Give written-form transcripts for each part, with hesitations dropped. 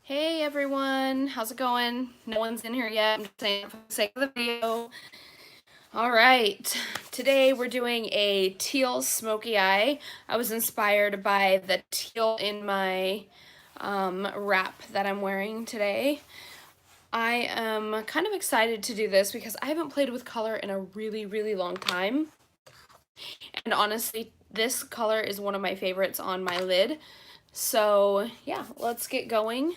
Hey everyone, how's it going? No one's in here yet. I'm just saying for the sake of the video. All right, today we're doing a teal smoky eye. I was inspired by the teal in my wrap that I'm wearing today. I am kind of excited to do this because I haven't played with color in a really long time. And honestly, this color is one of my favorites on my lid. So yeah, let's get going.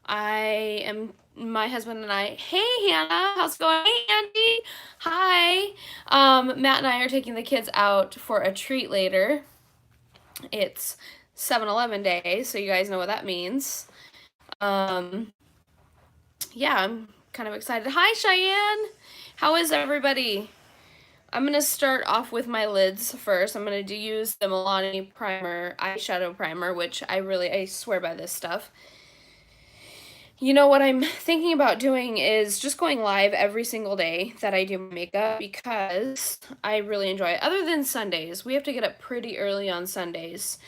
My husband and I, hey Hannah, how's it going? Hey Andy, hi. Matt and I are taking the kids out for a treat later. It's 7-Eleven day, so you guys know what that means. Yeah, I'm kind of excited. Hi Cheyenne, how is everybody? I'm going to start off with my lids first. I'm going to use the Milani primer, eyeshadow primer, which I swear by this stuff. You know, what I'm thinking about doing is just going live every single day that I do makeup because I really enjoy it. Other than Sundays, we have to get up pretty early on Sundays.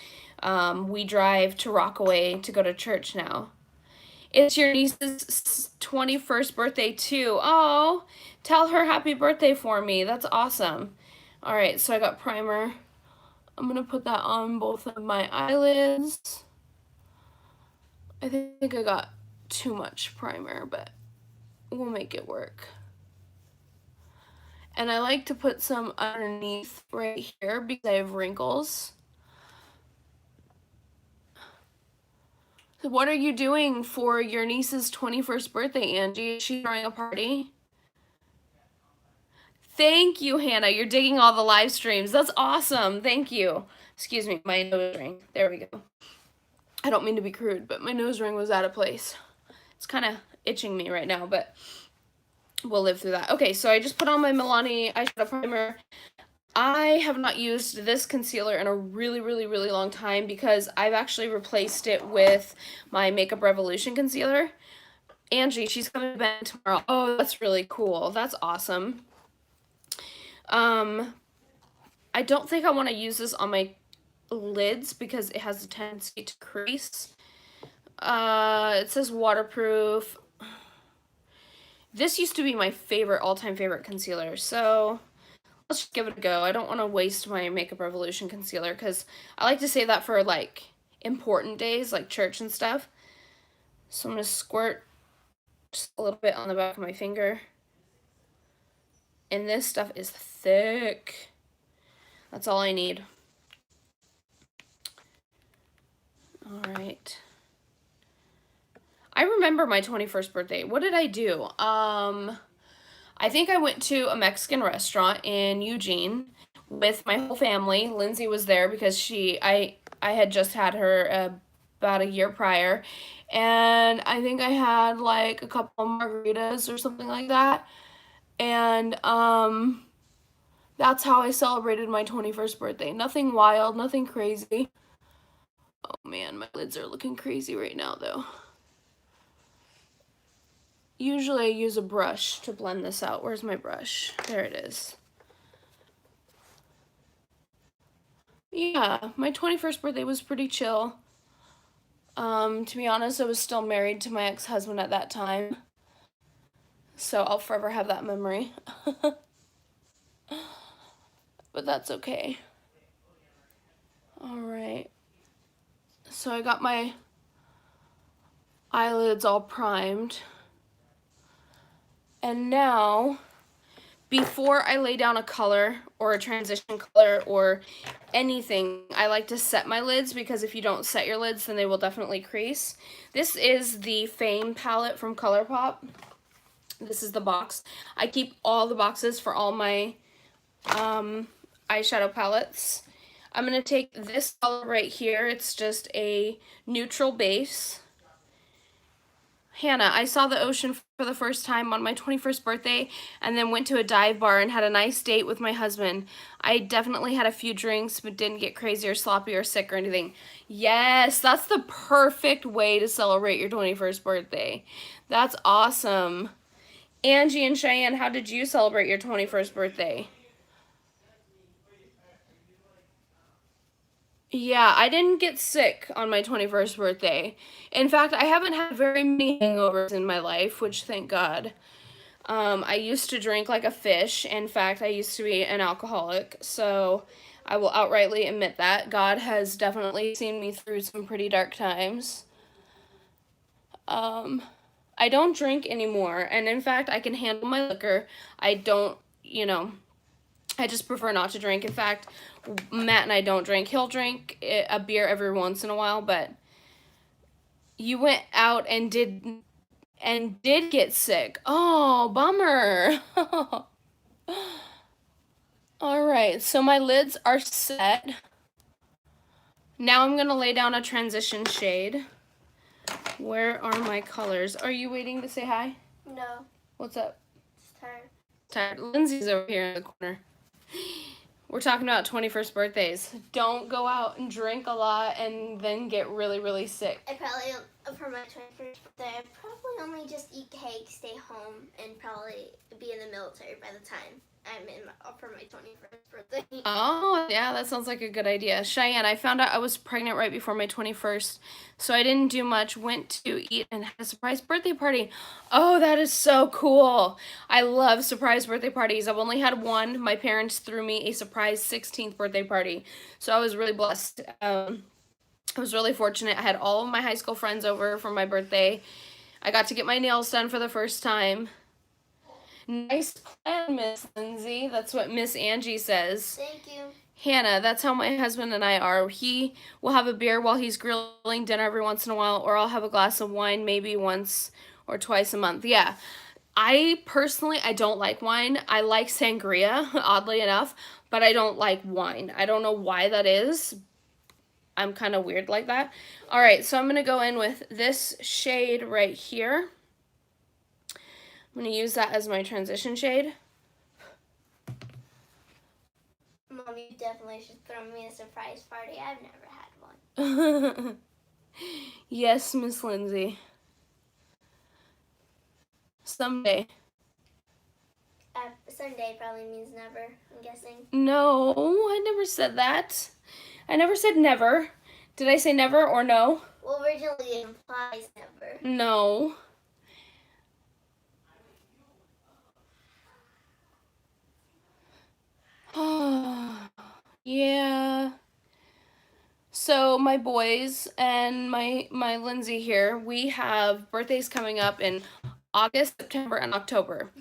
We drive to Rockaway to go to church now. It's your niece's 21st birthday too. Oh, tell her happy birthday for me. That's awesome. All right, so I got primer. I'm going to put that on both of my eyelids. I think I got too much primer, but we'll make it work. And I like to put some underneath right here because I have wrinkles. So what are you doing for your niece's 21st birthday, Angie? Is she throwing a party? Thank you, Hannah. You're digging all the live streams. That's awesome. Thank you. Excuse me, my nose ring. There we go. I don't mean to be crude, but my nose ring was out of place. It's kind of itching me right now, but we'll live through that. Okay, so I just put on my Milani eyeshadow primer. I have not used this concealer in a really long time because I've actually replaced it with my Makeup Revolution concealer. Angie, she's coming back tomorrow. Oh, that's really cool. That's awesome. I don't think I want to use this on my lids because it has a tendency to crease. It says waterproof. This used to be my all-time favorite concealer, so let's just give it a go. I don't want to waste my Makeup Revolution concealer because I like to save that for like important days like church and stuff. So I'm going to squirt just a little bit on the back of my finger. And this stuff is thick. That's all I need. All right. I remember my 21st birthday. What did I do? I think I went to a Mexican restaurant in Eugene with my whole family. Lindsay was there because I had just had her about a year prior, and I think I had like a couple of margaritas or something like that, and that's how I celebrated my 21st birthday. Nothing wild, nothing crazy. Oh man, my lids are looking crazy right now though. Usually I use a brush to blend this out. Where's my brush? There it is. Yeah, my 21st birthday was pretty chill. To be honest, I was still married to my ex-husband at that time. So I'll forever have that memory. But that's okay. Alright. So I got my eyelids all primed. And now, before I lay down a color or a transition color or anything, I like to set my lids because if you don't set your lids, then they will definitely crease. This is the Fame palette from Colourpop. This is the box. I keep all the boxes for all my eyeshadow palettes. I'm going to take this color right here. It's just a neutral base. Hannah, I saw the ocean for the first time on my 21st birthday and then went to a dive bar and had a nice date with my husband. I definitely had a few drinks but didn't get crazy or sloppy or sick or anything. Yes, that's the perfect way to celebrate your 21st birthday. That's awesome. Angie and Cheyenne, how did you celebrate your 21st birthday? Yeah, I didn't get sick on my 21st birthday. In fact, I haven't had very many hangovers in my life, which thank God. I used to drink like a fish. In fact, I used to be an alcoholic, so I will outrightly admit that. God has definitely seen me through some pretty dark times. I don't drink anymore, and in fact, I can handle my liquor. I don't, I just prefer not to drink. In fact, Matt and I don't drink. He'll drink a beer every once in a while, but you went out and did get sick. Oh, bummer. All right, so my lids are set. Now I'm going to lay down a transition shade. Where are my colors? Are you waiting to say hi? No. What's up? Just tired. Tired. Lindsay's over here in the corner. We're talking about 21st birthdays. Don't go out and drink a lot and then get really, really sick. I probably, for my 21st birthday, I'd probably only just eat cake, stay home, and probably be in the military by the time I'm for my 21st birthday. Oh, yeah, that sounds like a good idea. Cheyenne, I found out I was pregnant right before my 21st, so I didn't do much. Went to eat and had a surprise birthday party. Oh, that is so cool. I love surprise birthday parties. I've only had one. My parents threw me a surprise 16th birthday party, so I was really blessed. I was really fortunate. I had all of my high school friends over for my birthday. I got to get my nails done for the first time. Nice plan, Miss Lindsay. That's what Miss Angie says. Thank you. Hannah, that's how my husband and I are. He will have a beer while he's grilling dinner every once in a while, or I'll have a glass of wine maybe once or twice a month. Yeah. I don't like wine. I like sangria, oddly enough, but I don't like wine. I don't know why that is. I'm kind of weird like that. All right, so I'm going to go in with this shade right here. I'm going to use that as my transition shade. Mom, you definitely should throw me a surprise party. I've never had one. Yes, Miss Lindsay. Someday. Someday probably means never, I'm guessing. No, I never said that. I never said never. Did I say never or no? Well, originally it implies never. No. Yeah. So my boys and my Lindsay here, we have birthdays coming up in August, September, and October.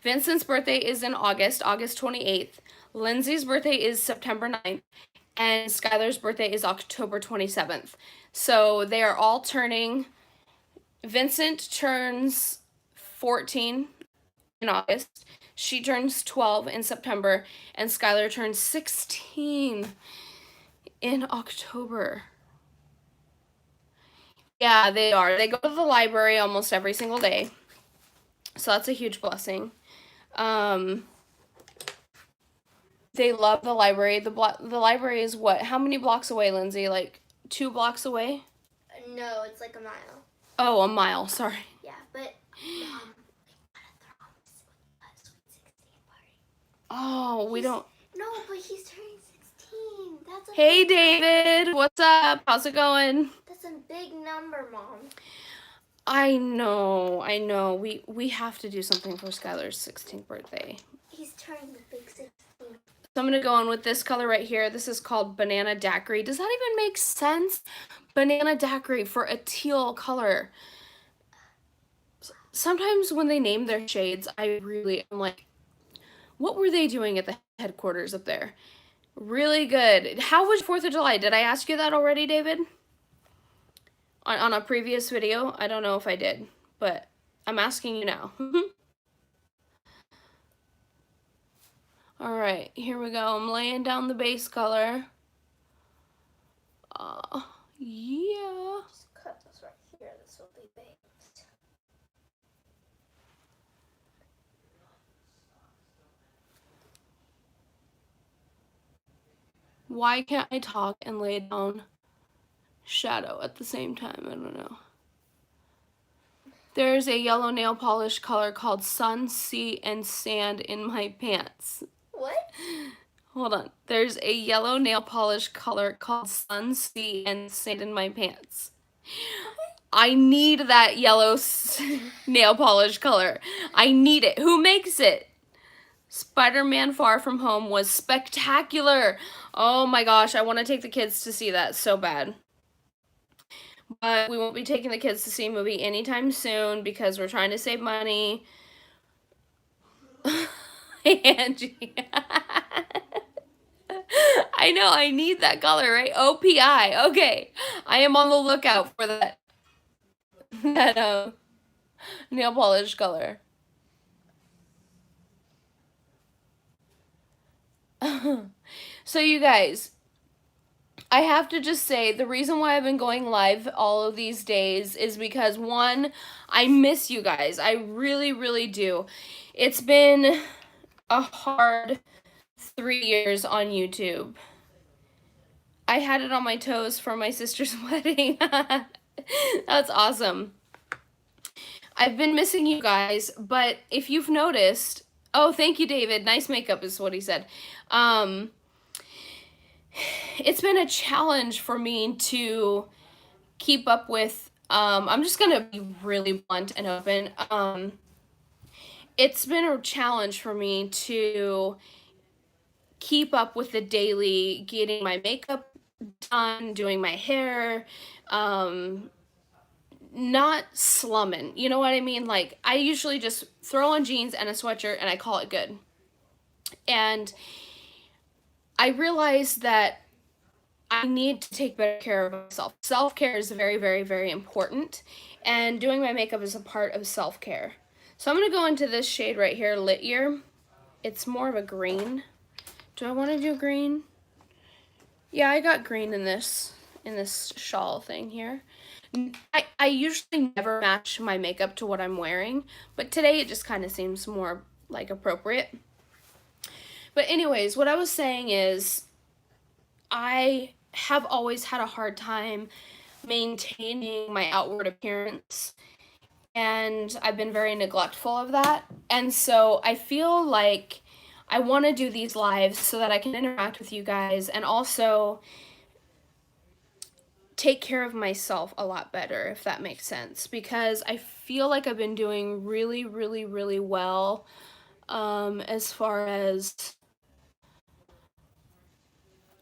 Vincent's birthday is in August 28th. Lindsay's birthday is September 9th. And Skylar's birthday is October 27th. So they are all turning. Vincent turns 14 in August. She turns 12 in September. And Skylar turns 16 in October. Yeah, they are. They go to the library almost every single day. So that's a huge blessing. They love the library. The library is what? How many blocks away, Lindsay? Like 2 blocks away? No, it's like a mile. Oh, a mile. Sorry. Yeah, but we got a throw a sweet 16 party. Oh, we don't. No, but he's turning 16. That's a Hey, David. What's up? How's it going? That's a big number, Mom. I know. We have to do something for Skylar's 16th birthday. He's turning the big 16. So I'm going to go in with this color right here. This is called Banana Daiquiri. Does that even make sense? Banana Daiquiri for a teal color. Sometimes when they name their shades, I'm like, what were they doing at the headquarters up there? Really good. How was 4th of July? Did I ask you that already, David? On a previous video? I don't know if I did, but I'm asking you now. All right, here we go. I'm laying down the base color. Yeah. Just cut this right here. This will be baked. Why can't I talk and lay down shadow at the same time? I don't know. There's a yellow nail polish color called Sun, Sea, and Sand in my pants. What? Hold on. There's a yellow nail polish color called Sun, Sea, and Sand in my pants. I need that yellow nail polish color. I need it. Who makes it? Spider-Man Far From Home was spectacular. Oh my gosh, I want to take the kids to see that so bad. But we won't be taking the kids to see a movie anytime soon because we're trying to save money. Angie. I know, I need that color, right? OPI. Okay. I am on the lookout for that nail polish color. So you guys, I have to just say the reason why I've been going live all of these days is because one, I miss you guys. I really, really do. It's been a hard 3 years on YouTube. I had it on my toes for my sister's wedding. That's awesome. I've been missing you guys, but if you've noticed, oh, thank you, David. Nice makeup is what he said. It's been a challenge for me to keep up with, I'm just going to be really blunt and open. It's been a challenge for me to keep up with the daily getting my makeup done, doing my hair, not slumming. You know what I mean? Like, I usually just throw on jeans and a sweatshirt and I call it good. And I realized that I need to take better care of myself. Self-care is very, very, very important. And doing my makeup is a part of self-care. So I'm going to go into this shade right here, Lit Year. It's more of a green. Do I want to do green? Yeah, I got green in this shawl thing here. I usually never match my makeup to what I'm wearing, but today it just kind of seems more like appropriate. But anyways, what I was saying is I have always had a hard time maintaining my outward appearance, and I've been very neglectful of that. And so I feel like I want to do these lives so that I can interact with you guys and also take care of myself a lot better, if that makes sense, because I feel like I've been doing really, really, really well as far as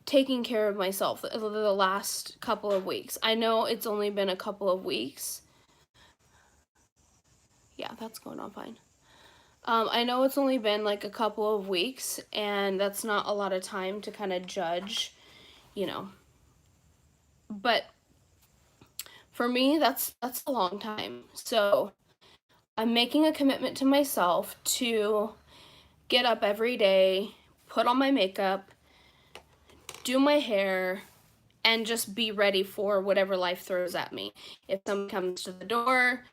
taking care of myself the last couple of weeks. I know it's only been a couple of weeks. Yeah, that's going on fine. I know it's only been like a couple of weeks, and that's not a lot of time to kind of judge, you know. But for me, that's a long time. So I'm making a commitment to myself to get up every day, put on my makeup, do my hair, and just be ready for whatever life throws at me. If someone comes to the door,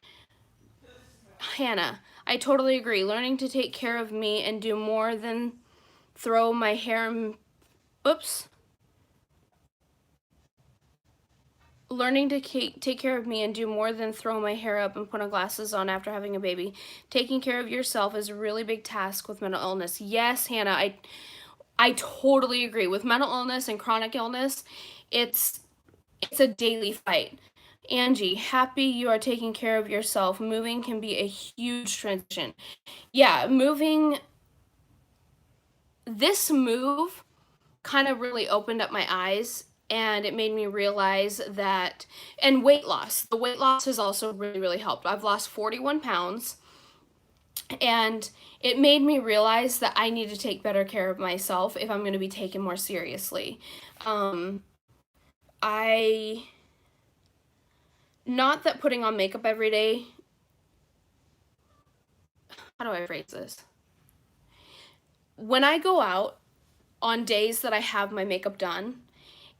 Hannah, I totally agree. Learning to take care of me and do more than throw my hair, learning to take care of me and do more than throw my hair up and put on glasses on after having a baby. Taking care of yourself is a really big task with mental illness. Yes, Hannah, I totally agree. With mental illness and chronic illness, it's a daily fight. Angie, happy you are taking care of yourself. Moving can be a huge transition. Yeah, this move kind of really opened up my eyes, and it made me realize that, and weight loss. The weight loss has also really, really helped. I've lost 41 pounds, and it made me realize that I need to take better care of myself if I'm going to be taken more seriously. Not that putting on makeup every day, how do I phrase this? When I go out on days that I have my makeup done,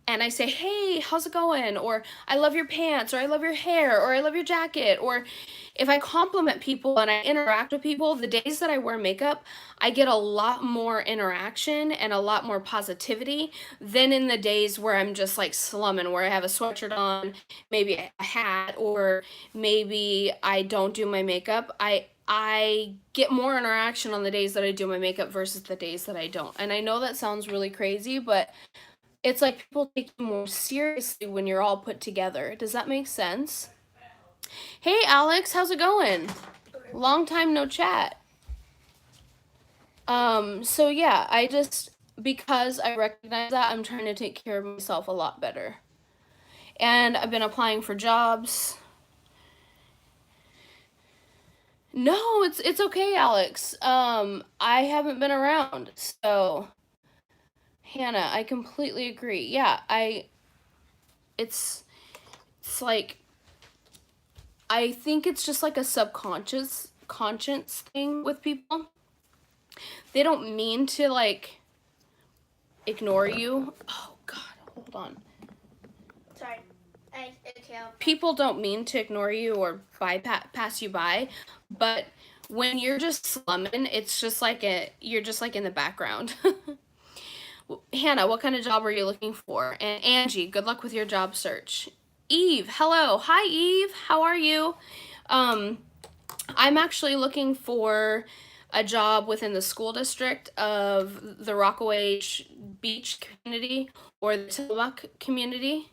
and I say, hey, how's it going? Or I love your pants, or I love your hair, or I love your jacket. Or if I compliment people and I interact with people, the days that I wear makeup, I get a lot more interaction and a lot more positivity than in the days where I'm just like slumming, where I have a sweatshirt on, maybe a hat, or maybe I don't do my makeup. I get more interaction on the days that I do my makeup versus the days that I don't. And I know that sounds really crazy, but it's like people take you more seriously when you're all put together. Does that make sense? Hey, Alex, how's it going? Long time no chat. So yeah, because I recognize that, I'm trying to take care of myself a lot better. And I've been applying for jobs. No, it's okay, Alex. I haven't been around, so Hannah, I completely agree. Yeah, it's like I think it's just like a conscience thing with people. They don't mean to like ignore you. Oh God, hold on. Sorry. People don't mean to ignore you or pass you by, but when you're just slumming, it's just like you're just like in the background. Hannah, what kind of job are you looking for? And Angie, good luck with your job search. Eve, hello. Hi, Eve. How are you? I'm actually looking for a job within the school district of the Rockaway Beach community or the Tillamook community.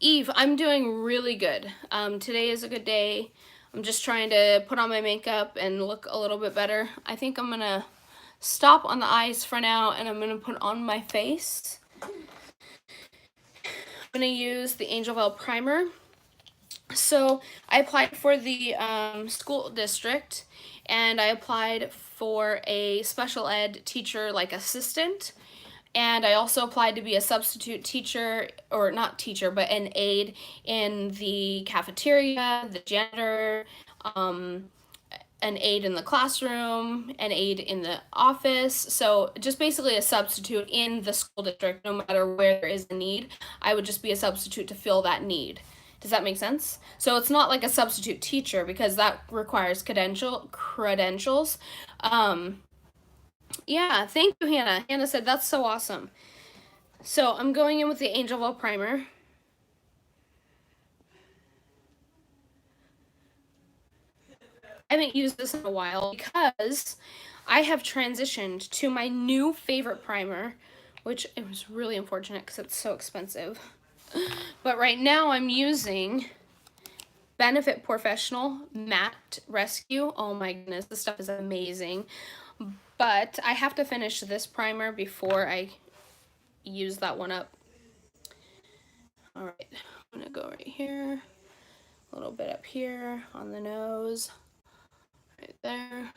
Eve, I'm doing really good. Today is a good day. I'm just trying to put on my makeup and look a little bit better. I think I'm going to stop on the eyes for now, and I'm going to put on my face. I'm going to use the Angel Veil Primer. So I applied for the school district, and I applied for a special ed teacher, like assistant. And I also applied to be a substitute teacher, or not teacher, but an aide in the cafeteria, the janitor, an aide in the classroom, an aide in the office. So just basically a substitute in the school district, no matter where there is a need. I would just be a substitute to fill that need. Does that make sense? So it's not like a substitute teacher because that requires credentials. Yeah, thank you, Hannah. Hannah said that's so awesome. So I'm going in with the Angel Veil Primer. I haven't used this in a while because I have transitioned to my new favorite primer, which it was really unfortunate because it's so expensive. But right now I'm using Benefit Professional Matte Rescue. Oh my goodness, this stuff is amazing. But I have to finish this primer before I use that one up. All right, I'm gonna go right here, a little bit up here on the nose, right there.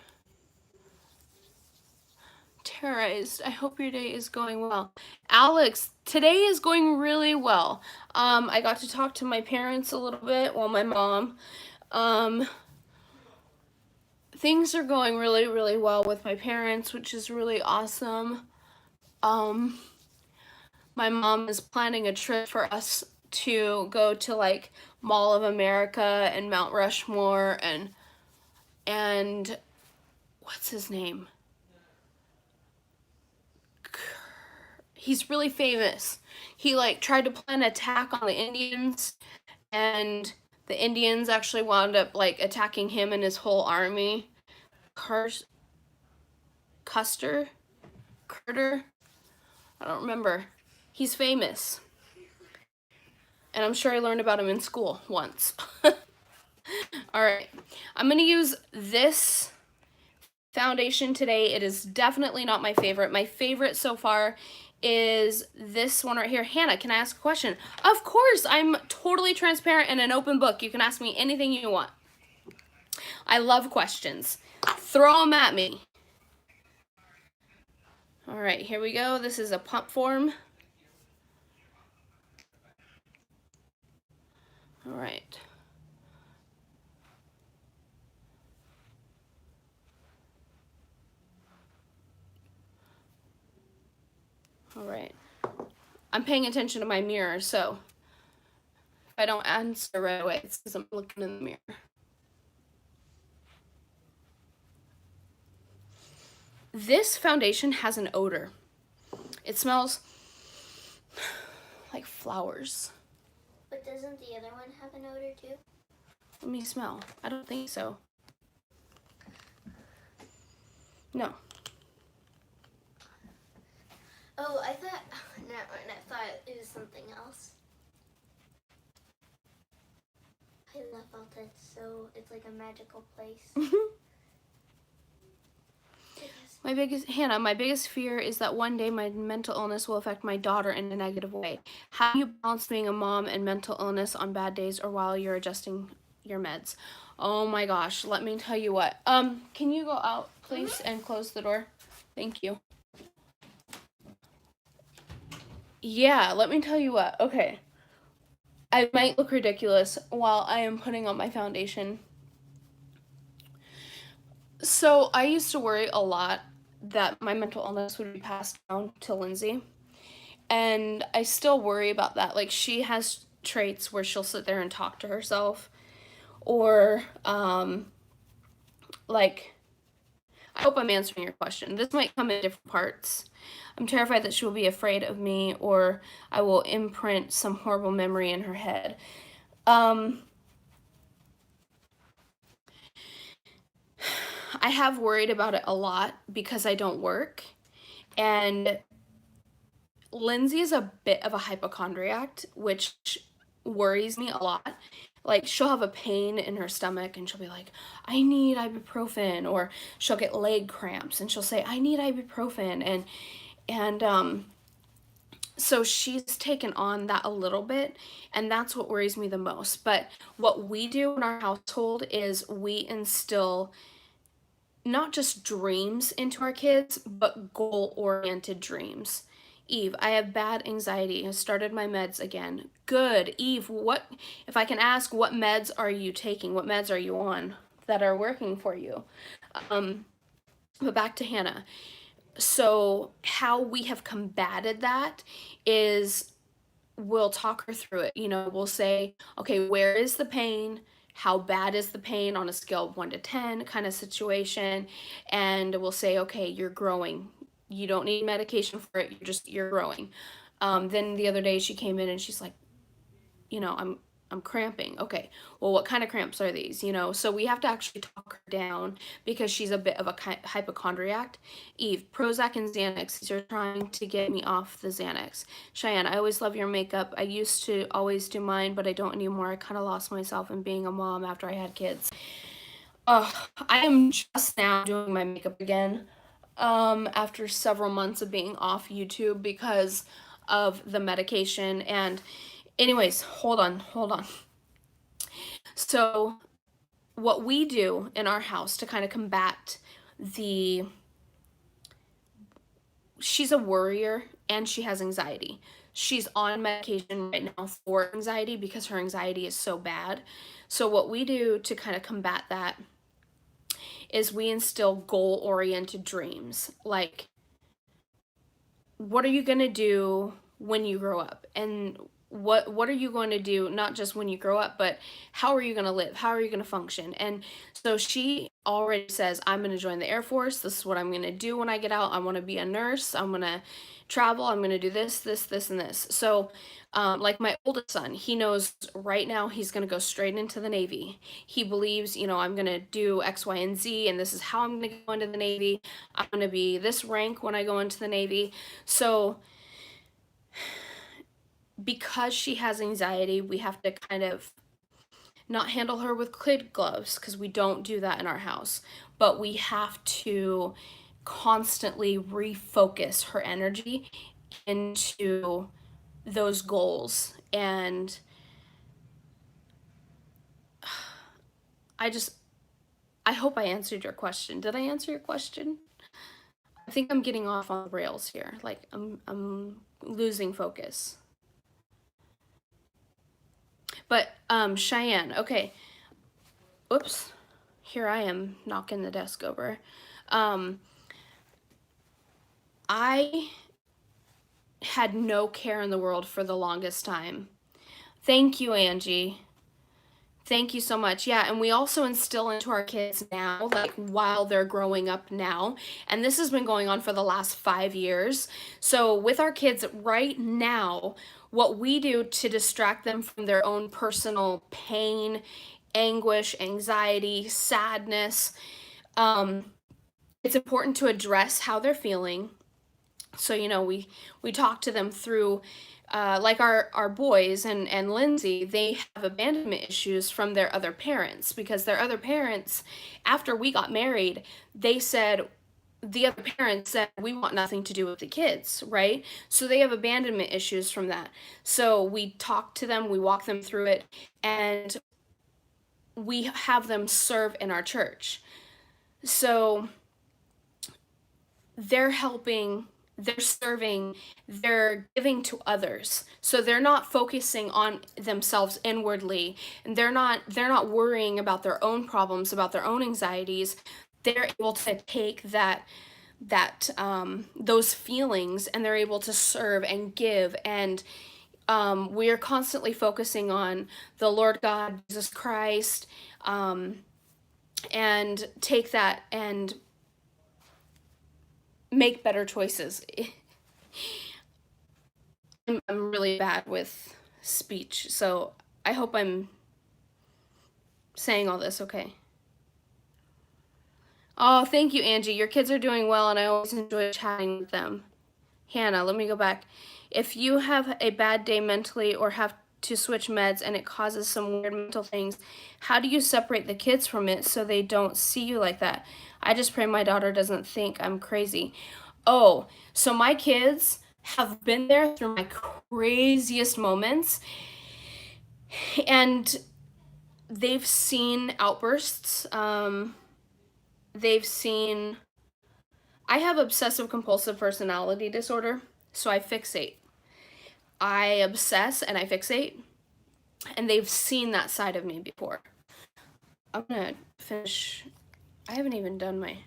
Terrorized. I hope your day is going well. Alex, today is going really well. I got to talk to my parents a little bit, well, my mom. Things are going really, really well with my parents, which is really awesome. My mom is planning a trip for us to go to like Mall of America and Mount Rushmore and what's his name? He's really famous. He like tried to plan an attack on the Indians, and the Indians actually wound up like attacking him and his whole army. Carter? I don't remember. He's famous. And I'm sure I learned about him in school once. Alright, I'm going to use this foundation today. It is definitely not my favorite. My favorite so far is this one right here. Hannah, can I ask a question? Of course, I'm totally transparent and an open book. You can ask me anything you want. I love questions. Throw them at me. All right, here we go. This is a pump form. All right. All right. I'm paying attention to my mirror, so if I don't answer right away, it's because I'm looking in the mirror. This foundation has an odor. It smells like flowers. But doesn't the other one have an odor too? Let me smell. I don't think so. No. Oh, I thought. No, I thought it was something else. I love Alta. It's like a magical place. Hannah, my biggest fear is that one day my mental illness will affect my daughter in a negative way. How do you balance being a mom and mental illness on bad days or while you're adjusting your meds? Oh my gosh, let me tell you what. Can you go out, please, and close the door? Thank you. Yeah, let me tell you what. Okay. I might look ridiculous while I am putting on my foundation. So I used to worry a lot that my mental illness would be passed down to Lindsay. And I still worry about that. Like, she has traits where she'll sit there and talk to herself. Or, like, I hope I'm answering your question. This might come in different parts. I'm terrified that she will be afraid of me, or I will imprint some horrible memory in her head. I have worried about it a lot because I don't work. And Lindsay is a bit of a hypochondriac, which worries me a lot. Like, she'll have a pain in her stomach and she'll be like, I need ibuprofen, or she'll get leg cramps and she'll say, I need ibuprofen. And so she's taken on that a little bit, and that's what worries me the most. But what we do in our household is we instill not just dreams into our kids, but goal-oriented dreams. Eve, I have bad anxiety. I started my meds again. Good. Eve, what, if I can ask, what meds are you taking? What meds are you on that are working for you? But back to Hannah. So how we have combated that is we'll talk her through it. You know, we'll say, okay, where is the pain? How bad is the pain on a scale of 1 to 10 kind of situation? And we'll say, okay, you're growing. You don't need medication for it. You're growing. Then the other day she came in and she's like, you know, I'm cramping. Okay, well, what kind of cramps are these? You know, so we have to actually talk her down because she's a bit of a hypochondriac. Eve, Prozac and Xanax. These are trying to get me off the Xanax. Cheyenne, I always love your makeup. I used to always do mine, but I don't anymore. I kind of lost myself in being a mom after I had kids. I am just now doing my makeup again. After several months of being off YouTube because of the medication. And anyways, hold on. So what we do in our house to kind of combat she's a worrier and she has anxiety. She's on medication right now for anxiety because her anxiety is so bad. So what we do to kind of combat that is we instill goal-oriented dreams. Like, what are you going to do when you grow up? And what are you going to do, not just when you grow up, but how are you going to live? How are you going to function? And so she already says, I'm going to join the Air Force. This is what I'm going to do when I get out. I want to be a nurse. I'm going to travel. I'm going to do this, and this. So like my oldest son, he knows right now he's going to go straight into the Navy. He believes, you know, I'm going to do X, Y, and Z, and this is how I'm going to go into the Navy. I'm going to be this rank when I go into the Navy. So because she has anxiety, we have to kind of not handle her with kid gloves because we don't do that in our house. But we have to constantly refocus her energy into those goals. And I hope I answered your question. Did I answer your question? I think I'm getting off on the rails here. Like, I'm losing focus. But Cheyenne, okay. Oops. Here I am knocking the desk over. I had no care in the world for the longest time. Thank you, Angie. Thank you so much. Yeah, and we also instill into our kids now, like while they're growing up now, and this has been going on for the last 5 years. So with our kids right now, what we do to distract them from their own personal pain, anguish, anxiety, sadness, it's important to address how they're feeling. So, you know, we talk to them through, like our boys and Lindsay, they have abandonment issues from their other parents because their other parents, after we got married, they said, the other parents said, we want nothing to do with the kids, right? So they have abandonment issues from that. So we talk to them, we walk them through it, and we have them serve in our church. So they're helping, they're serving, they're giving to others. So they're not focusing on themselves inwardly, and they're not worrying about their own problems, about their own anxieties. They're able to take those feelings, and they're able to serve and give, and we are constantly focusing on the Lord God, Jesus Christ, and take that and make better choices. I'm really bad with speech, so I hope I'm saying all this okay. Oh, thank you, Angie. Your kids are doing well, and I always enjoy chatting with them. Hannah, let me go back. If you have a bad day mentally or have to switch meds and it causes some weird mental things, how do you separate the kids from it so they don't see you like that? I just pray my daughter doesn't think I'm crazy. Oh, so my kids have been there through my craziest moments, and they've seen outbursts. They've seen. I have obsessive compulsive personality disorder, so I fixate. I obsess and I fixate, and they've seen that side of me before. I'm gonna finish. I haven't even done my.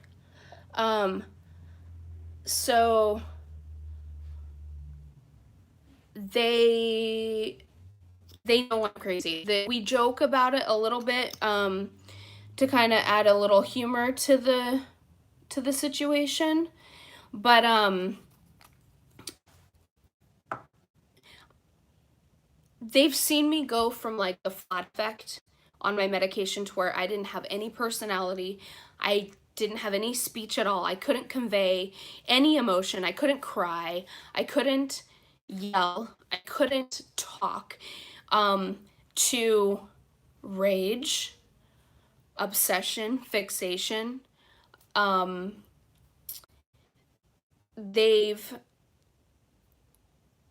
So they know I'm crazy. We joke about it a little bit, to kind of add a little humor to the situation, but they've seen me go from like the flat effect on my medication to where I didn't have any personality. I didn't have any speech at all. I couldn't convey any emotion. I couldn't cry. I couldn't yell. I couldn't talk. To rage, obsession, fixation. They've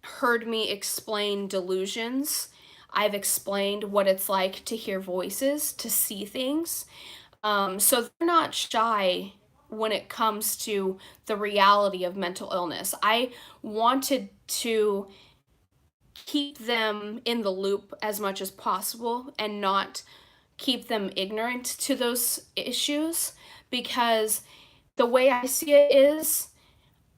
heard me explain delusions. I've explained what it's like to hear voices, to see things. So they're not shy when it comes to the reality of mental illness. I wanted to keep them in the loop as much as possible and not keep them ignorant to those issues, because the way I see it is,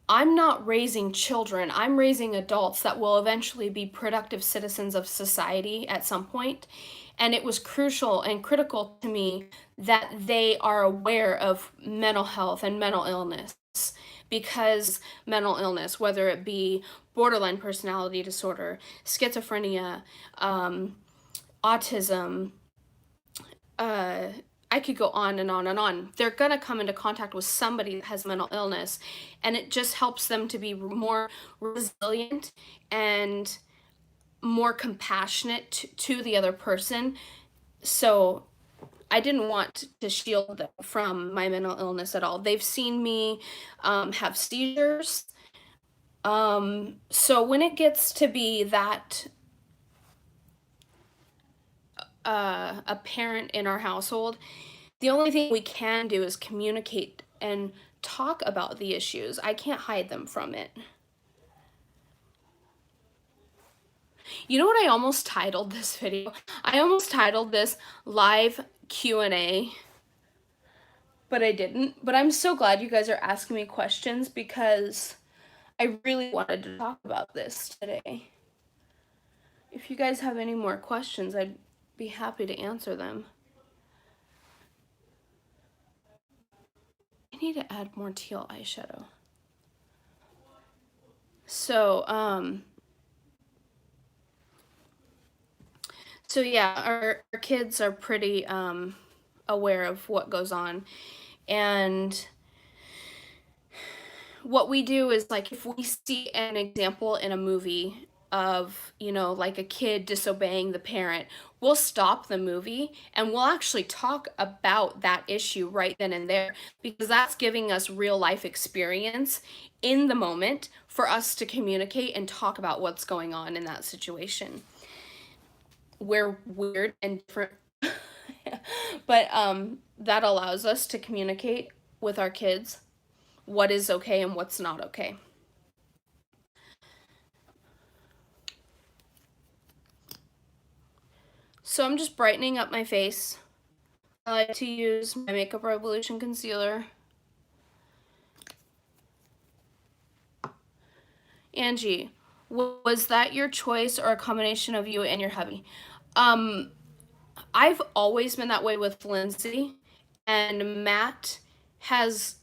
I'm not raising children, I'm raising adults that will eventually be productive citizens of society at some point. And it was crucial and critical to me that they are aware of mental health and mental illness, because mental illness, whether it be borderline personality disorder, schizophrenia, autism, I could go on and on and on. They're going to come into contact with somebody that has mental illness, and it just helps them to be more resilient and more compassionate to the other person. So I didn't want to shield them from my mental illness at all. They've seen me have seizures. So when it gets to be that a parent in our household, the only thing we can do is communicate and talk about the issues. I can't hide them from it. You know what I almost titled this video? I almost titled this live Q&A, but I didn't. But I'm so glad you guys are asking me questions, because I really wanted to talk about this today. If you guys have any more questions, I'd be happy to answer them. I need to add more teal eyeshadow. So yeah, our kids are pretty aware of what goes on, and what we do is, like, if we see an example in a movie of, you know, like a kid disobeying the parent, we'll stop the movie and we'll actually talk about that issue right then and there, because that's giving us real life experience in the moment for us to communicate and talk about what's going on in that situation. We're weird and different, but that allows us to communicate with our kids what is okay and what's not okay. So I'm just brightening up my face. I like to use my Makeup Revolution concealer. Angie, was that your choice or a combination of you and your hubby? I've always been that way with Lindsay, and Matt has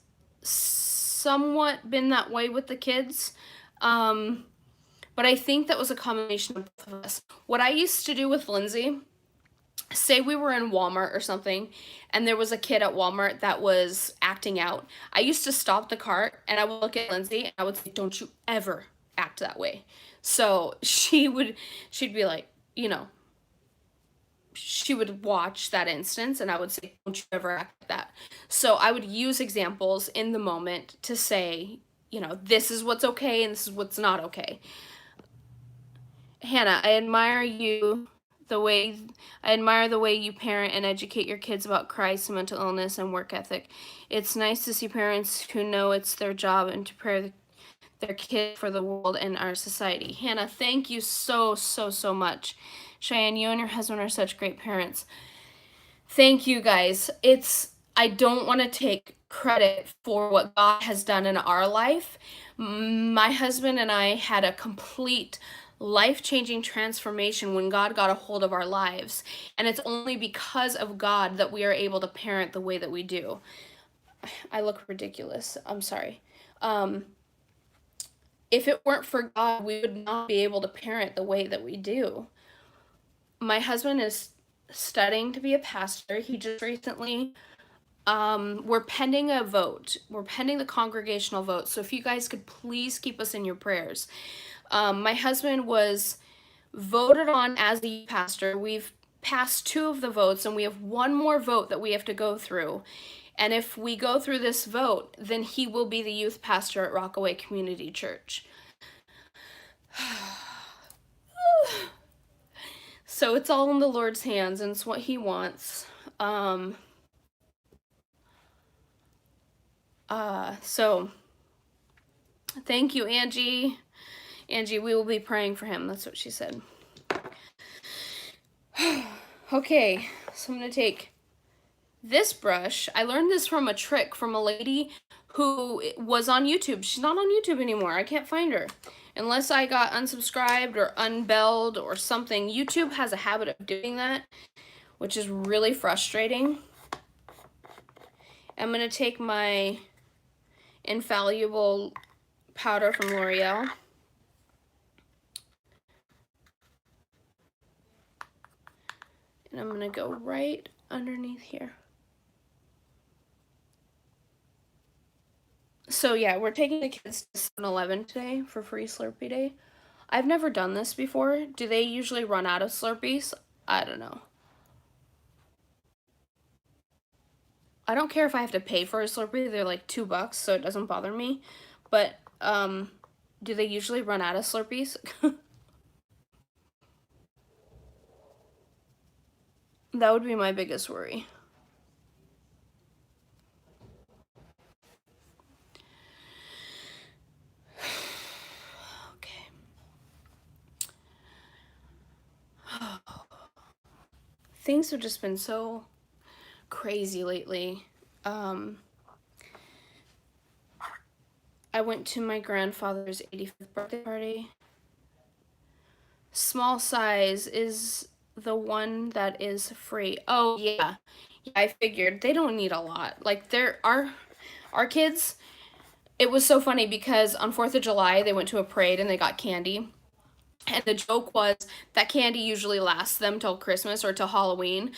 somewhat been that way with the kids. But I think that was a combination of both of us. What I used to do with Lindsay, say we were in Walmart or something, and there was a kid at Walmart that was acting out. I used to stop the cart, and I would look at Lindsay, and I would say, "Don't you ever act that way." So she'd be like, you know, she would watch that instance, and I would say, "Don't you ever act like that." So I would use examples in the moment to say, you know, this is what's okay and this is what's not okay. Hannah, I admire the way you parent and educate your kids about Christ, mental illness, and work ethic. It's nice to see parents who know it's their job and to prepare their kid for the world and our society. Hannah, thank you so much. Cheyenne, you and your husband are such great parents. Thank you, guys. I don't want to take credit for what God has done in our life. My husband and I had a complete life-changing transformation when God got a hold of our lives, and it's only because of God that we are able to parent the way that we do. I look ridiculous. I'm sorry. If it weren't for God, we would not be able to parent the way that we do. My husband is studying to be a pastor. He just recently, we're pending a vote. We're pending the congregational vote. So if you guys could please keep us in your prayers. My husband was voted on as the pastor. We've passed 2 of the votes, and we have 1 more vote that we have to go through. And if we go through this vote, then he will be the youth pastor at Rockaway Community Church. So it's all in the Lord's hands, and it's what he wants. So thank you, Angie. Angie, we will be praying for him. That's what she said. Okay, so I'm going to take this brush. I learned this from a trick from a lady who was on YouTube. She's not on YouTube anymore. I can't find her. Unless I got unsubscribed or unbelled or something. YouTube has a habit of doing that, which is really frustrating. I'm going to take my Infallible powder from L'Oreal. And I'm going to go right underneath here. So yeah, we're taking the kids to 7-Eleven today for free Slurpee Day. I've never done this before. Do they usually run out of Slurpees? I don't know. I don't care if I have to pay for a Slurpee. They're like $2, so it doesn't bother me. But, do they usually run out of Slurpees? That would be my biggest worry. Okay. Things have just been so crazy lately. I went to my grandfather's 85th birthday party. Small size is the one that is free. Oh yeah, I figured they don't need a lot. Like our kids. It was so funny because on 4th of July they went to a parade and they got candy. And the joke was that candy usually lasts them till Christmas or till Halloween,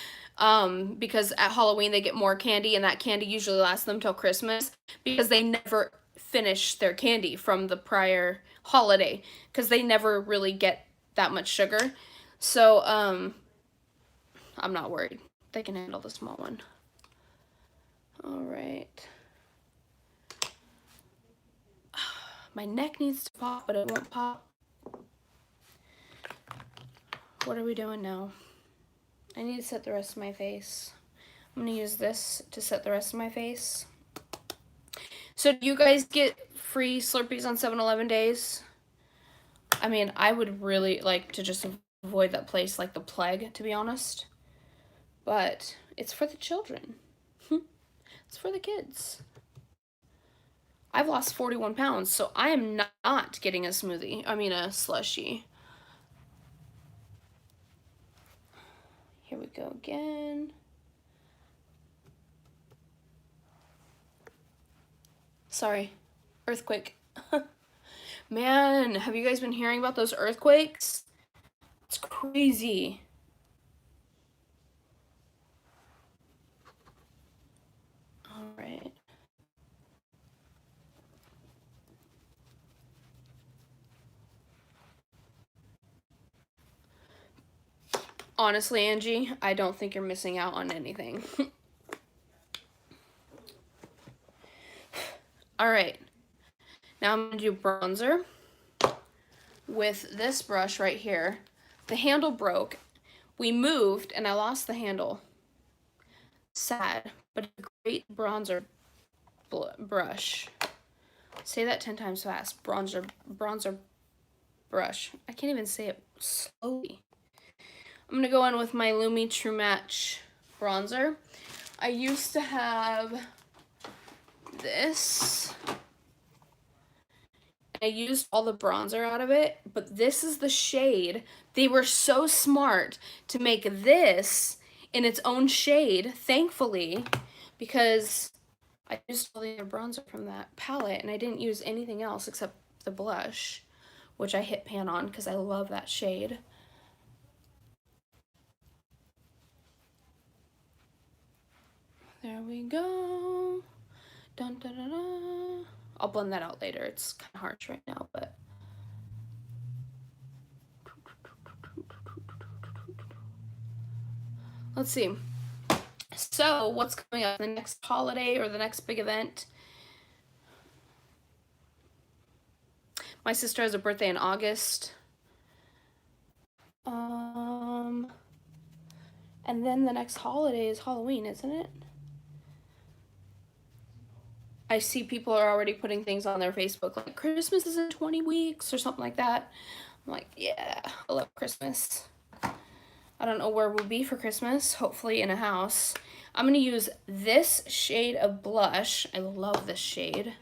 because at Halloween they get more candy, and that candy usually lasts them till Christmas because they never finish their candy from the prior holiday because they never really get that much sugar. So I'm not worried. They can handle the small one. All right. My neck needs to pop, but it won't pop. What are we doing now? I need to set the rest of my face. I'm gonna use this to set the rest of my face. So do you guys get free Slurpees on 7-Eleven days? I mean, I would really like to just avoid that place like the plague, to be honest. But it's for the children. It's for the kids. I've lost 41 pounds, so I am not getting a smoothie. I mean a slushie. Here we go again. Sorry, earthquake. Man, have you guys been hearing about those earthquakes? It's crazy. All right. Honestly, Angie, I don't think you're missing out on anything. All right. Now I'm going to do bronzer with this brush right here. The handle broke. We moved and I lost the handle. Sad, but a great bronzer brush. Say that 10 times fast. Bronzer brush. I can't even say it slowly. I'm going to go in with my Lumi True Match bronzer. I used to have this. I used all the bronzer out of it, but this is the shade. They were so smart to make this in its own shade, thankfully, because I used all the other bronzer from that palette and I didn't use anything else except the blush, which I hit pan on because I love that shade. There we go. Dun, dun, dun, dun. I'll blend that out later. It's kind of harsh right now, but. Let's see. So, what's coming up? The next holiday or the next big event? My sister has a birthday in August. And then the next holiday is Halloween, isn't it? I see people are already putting things on their Facebook like Christmas is in 20 weeks or something like that. I'm like, yeah, I love Christmas. I don't know where we'll be for Christmas. Hopefully in a house. I'm going to use this shade of blush. I love this shade.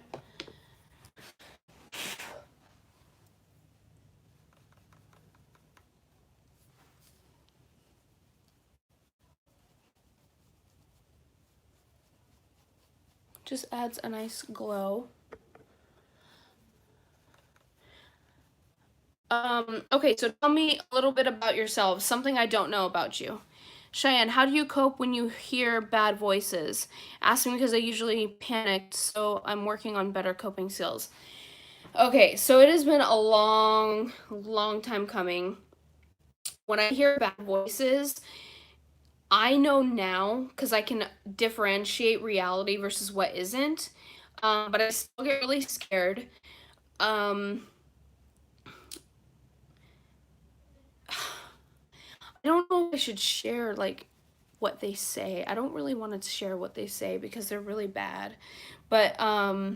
Just adds a nice glow. Okay, so tell me a little bit about yourself, something I don't know about you. Cheyenne, how do you cope when you hear bad voices? Asking because I usually panicked, so I'm working on better coping skills. Okay, so it has been a long time coming. When I hear bad voices, I know now because I can differentiate reality versus what isn't, but I still get really scared. I don't know if I should share like what they say. I don't really want to share what they say because they're really bad. But I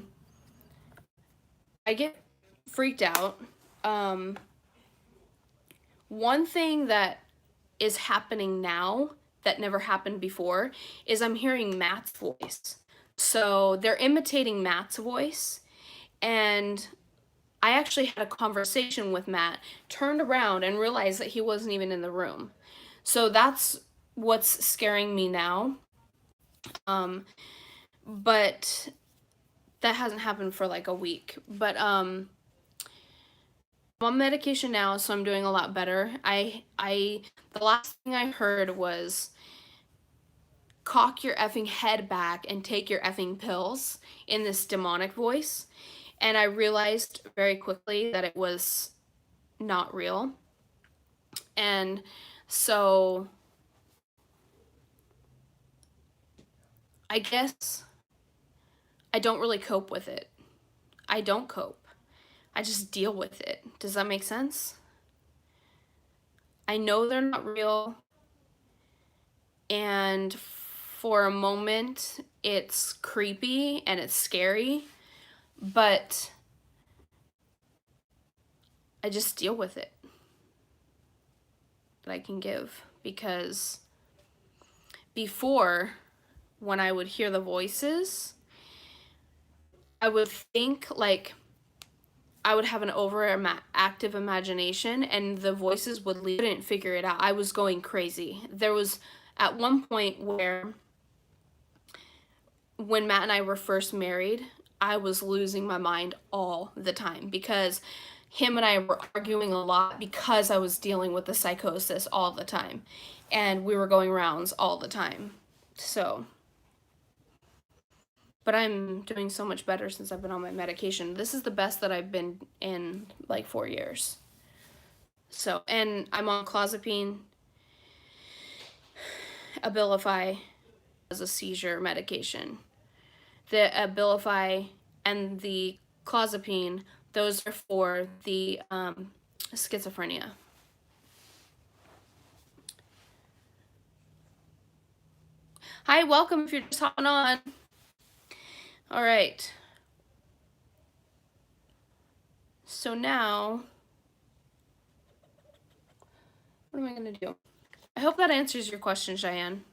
get freaked out. One thing that is happening now that never happened before is I'm hearing Matt's voice. So they're imitating Matt's voice, and I actually had a conversation with Matt, turned around and realized that he wasn't even in the room. So that's what's scaring me now. But that hasn't happened for like a week. But I'm on medication now, so I'm doing a lot better. The last thing I heard was cock your effing head back and take your effing pills in this demonic voice. And I realized very quickly that it was not real. And so I guess I don't really cope with it. I don't cope. I just deal with it. Does that make sense? I know they're not real, and for a moment it's creepy and it's scary, but I just deal with it that I can give. Because before, when I would hear the voices, I would think like I would have an overactive imagination and the voices would leave. I couldn't figure it out. I was going crazy. There was at one point where, when Matt and I were first married, I was losing my mind all the time because him and I were arguing a lot because I was dealing with the psychosis all the time. And we were going rounds all the time. So, but I'm doing so much better since I've been on my medication. This is the best that I've been in like 4 years. So, and I'm on clozapine, Abilify as a seizure medication. The Abilify and the clozapine, those are for the schizophrenia. Hi, welcome if you're just hopping on. All right. So now, what am I going to do? I hope that answers your question, Cheyenne.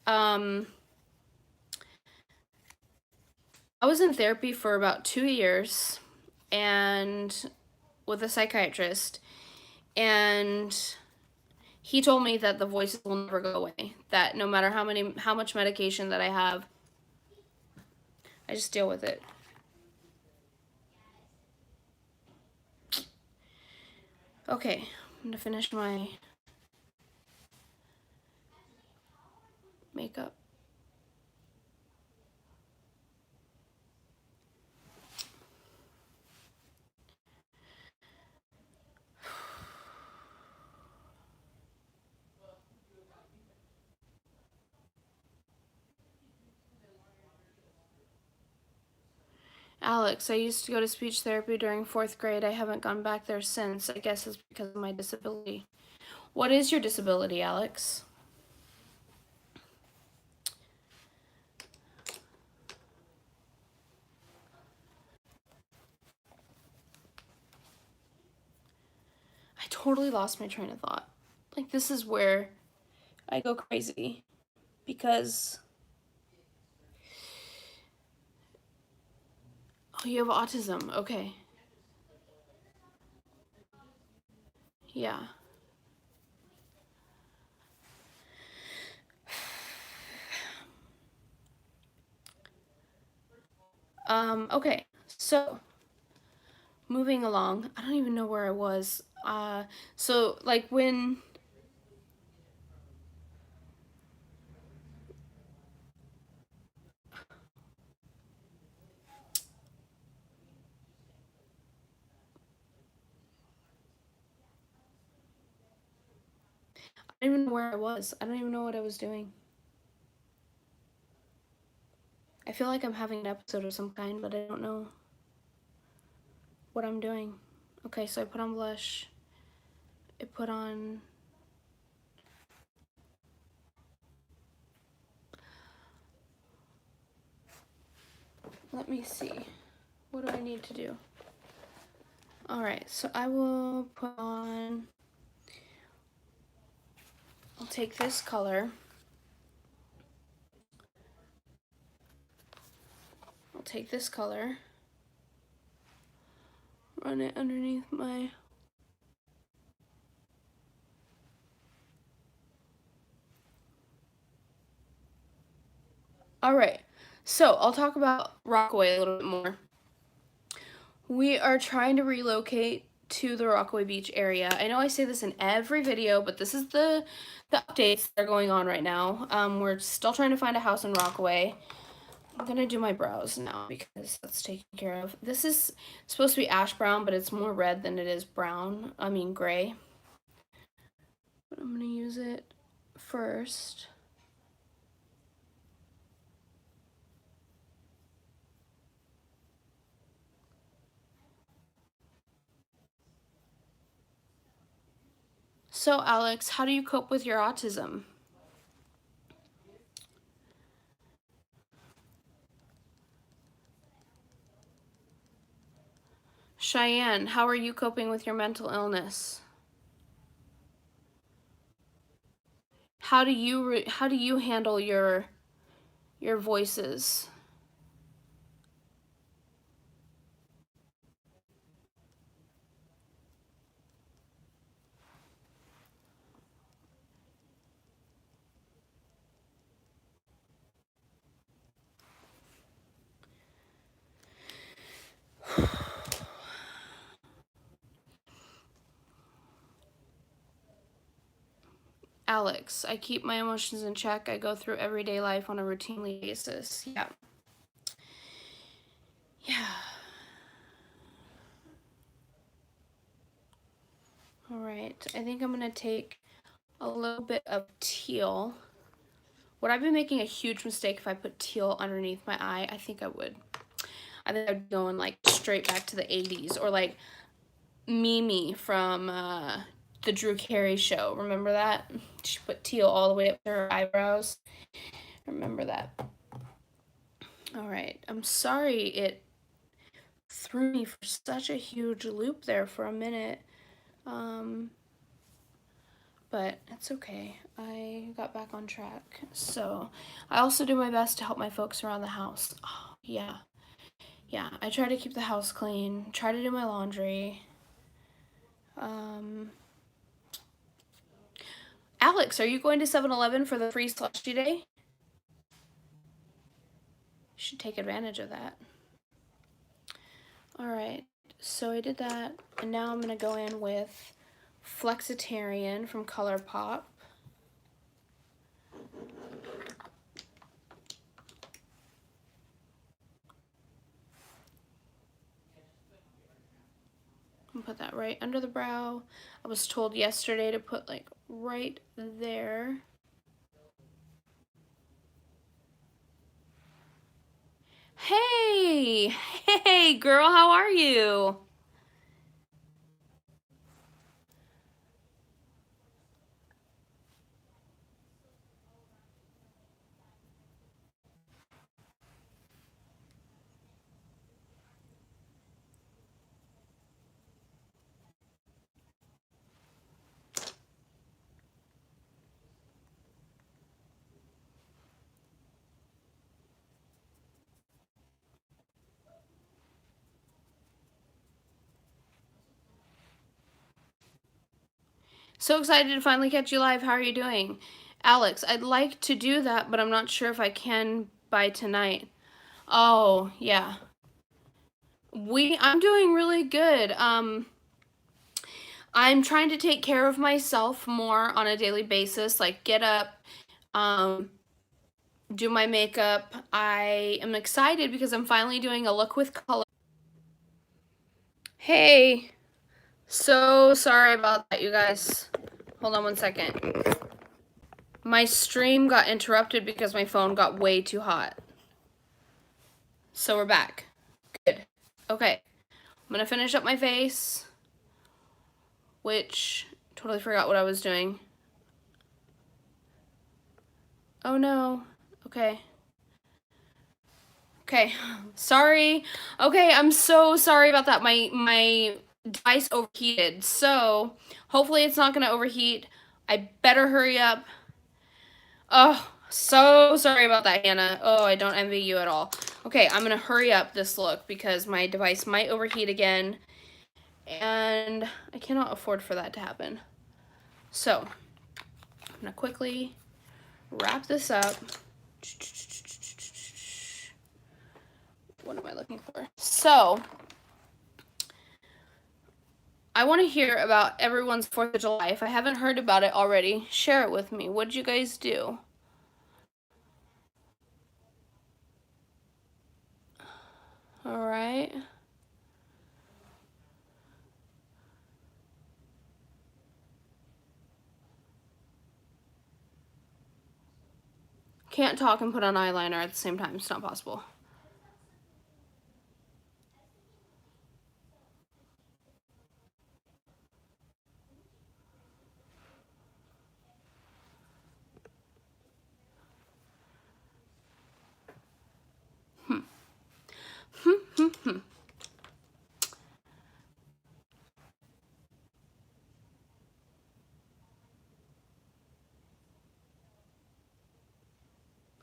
I was in therapy for about 2 years and with a psychiatrist, and he told me that the voices will never go away, that no matter how much medication that I have, I just deal with it. Okay, I'm gonna finish my makeup. Alex, I used to go to speech therapy during 4th grade. I haven't gone back there since. I guess it's because of my disability. What is your disability, Alex? I totally lost my train of thought. Like, this is where I go crazy because, oh, you have autism. Okay. Yeah. Okay. So, moving along. I don't even know where I was. So like when I don't even know where I was. I don't even know what I was doing. I feel like I'm having an episode of some kind, but I don't know what I'm doing. Okay, so I put on blush. I put on... Let me see. What do I need to do? Alright, so I will put on... I'll take this color. I'll take this color. Run it underneath my... Alright, so I'll talk about Rockaway a little bit more. We are trying to relocate to the Rockaway Beach area. I know I say this in every video, but this is the updates that are going on right now. We're still trying to find a house in Rockaway. I'm gonna do my brows now because that's taken care of. This is supposed to be ash brown, but it's more red than it is brown. I mean gray. But I'm gonna use it first. So Alex, how do you cope with your autism? Cheyenne, how are you coping with your mental illness? How do you handle your voices? Alex, I keep my emotions in check. I go through everyday life on a routinely basis. Yeah. Yeah. All right. I think I'm going to take a little bit of teal. Would I be making a huge mistake if I put teal underneath my eye? I think I would. I think I'd go in like straight back to the 80s, or like Mimi from the Drew Carey show. Remember that? She put teal all the way up to her eyebrows. Remember that. All right. I'm sorry it threw me for such a huge loop there for a minute. But it's okay. I got back on track. So I also do my best to help my folks around the house. Oh, yeah. Yeah, I try to keep the house clean, try to do my laundry. Alex, are you going to 7-Eleven for the free slushy day? You should take advantage of that. All right, so I did that, and now I'm going to go in with Flexitarian from Colourpop. And put that right under the brow. I was told yesterday to put like right there. Hey, hey girl, how are you? So excited to finally catch you live. How are you doing? Alex, I'd like to do that, but I'm not sure if I can by tonight. Oh, yeah. I'm doing really good. I'm trying to take care of myself more on a daily basis, like get up, do my makeup. I am excited because I'm finally doing a look with color. Hey, so sorry about that, you guys. Hold on one second. My stream got interrupted because my phone got way too hot. So we're back. Good. Okay. I'm gonna finish up my face, which totally forgot what I was doing. Oh no. Okay. Okay. Sorry. Okay, I'm so sorry about that. My device overheated. So hopefully it's not gonna overheat. I better hurry up. Oh, so sorry about that, Hannah. Oh, I don't envy you at all. Okay, I'm gonna hurry up this look because my device might overheat again, and I cannot afford for that to happen. So, I'm gonna quickly wrap this up. What am I looking for? So, I want to hear about everyone's 4th of July. If I haven't heard about it already, share it with me. What did you guys do? All right. Can't talk and put on eyeliner at the same time. It's not possible.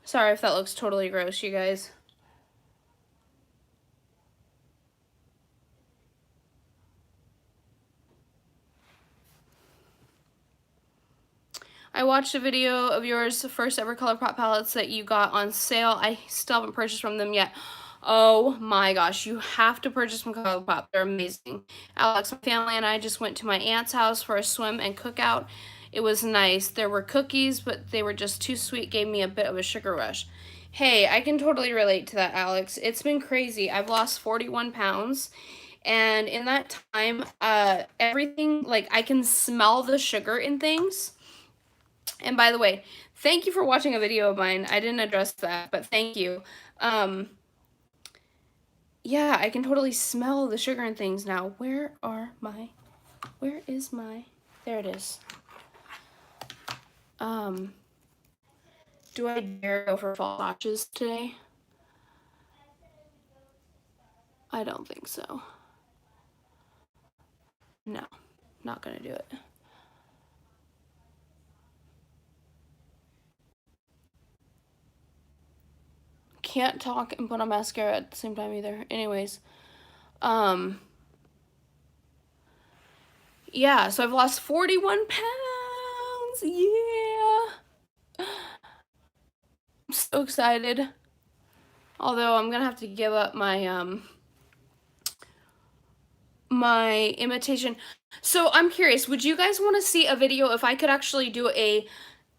Sorry if that looks totally gross, you guys. I watched a video of yours, first ever Colourpop palettes that you got on sale. I still haven't purchased from them yet. Oh my gosh, you have to purchase from Colourpop. They're amazing. Alex, my family and I just went to my aunt's house for a swim and cookout. It was nice. There were cookies, but they were just too sweet, gave me a bit of a sugar rush. Hey, I can totally relate to that, Alex. It's been crazy. I've lost 41 pounds. And in that time, everything, like, I can smell the sugar in things. And by the way, thank you for watching a video of mine. I didn't address that, but thank you. Yeah, I can totally smell the sugar and things now. Where is my, there it is. Do I dare go for fall swatches today? I don't think so. No, not gonna do it. Can't talk and put on mascara at the same time either. Anyways, yeah, so I've lost 41 pounds. Yeah. I'm so excited. Although I'm gonna have to give up my my imitation. So I'm curious, would you guys want to see a video if I could actually do a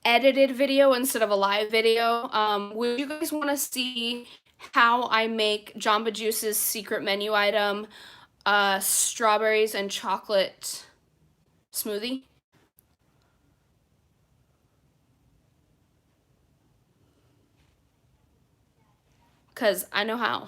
edited video instead of a live video? Would you guys want to see how I make Jamba Juice's secret menu item, strawberries and chocolate smoothie? Because I know how.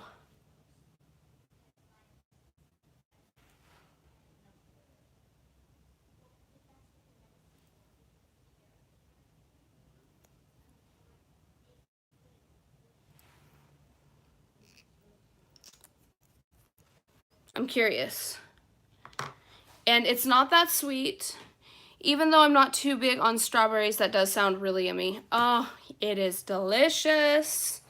I'm curious. And it's not that sweet. Even though I'm not too big on strawberries, that does sound really yummy. Oh, it is delicious.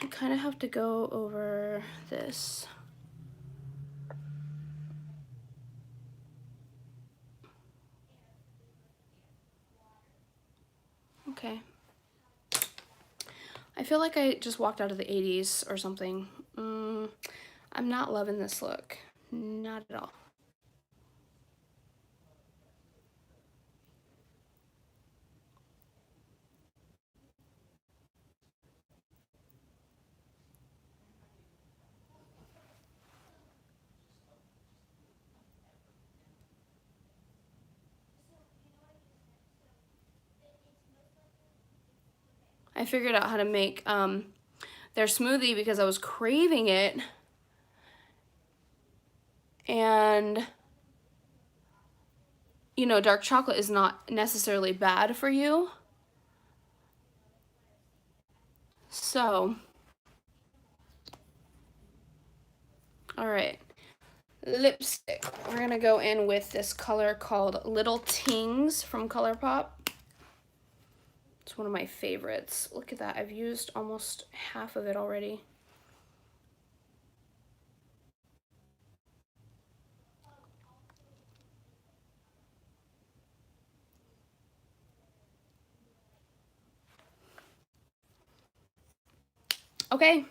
I kind of have to go over this. Okay. I feel like I just walked out of the 80s or something. I'm not loving this look. Not at all. I figured out how to make their smoothie because I was craving it. And, you know, dark chocolate is not necessarily bad for you. So, all right, lipstick. We're gonna go in with this color called Little Tings from Colourpop. It's one of my favorites. Look at that, I've used almost half of it already. Okay,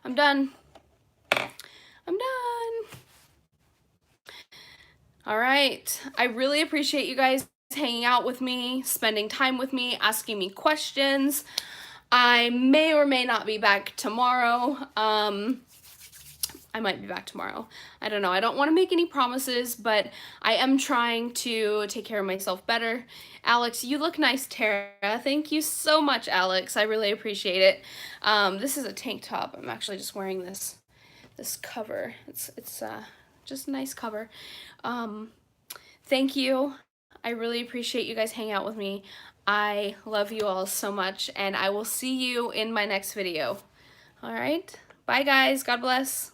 I'm done. I'm done. All right, I really appreciate you guys hanging out with me, spending time with me, asking me questions. I may or may not be back tomorrow. I might be back tomorrow. I don't know. I don't want to make any promises, but I am trying to take care of myself better. Alex, you look nice, Tara. Thank you so much, Alex. I really appreciate it. This is a tank top. I'm actually just wearing this cover. It's just a nice cover. Thank you. I really appreciate you guys hanging out with me. I love you all so much, and I will see you in my next video. All right? Bye, guys. God bless.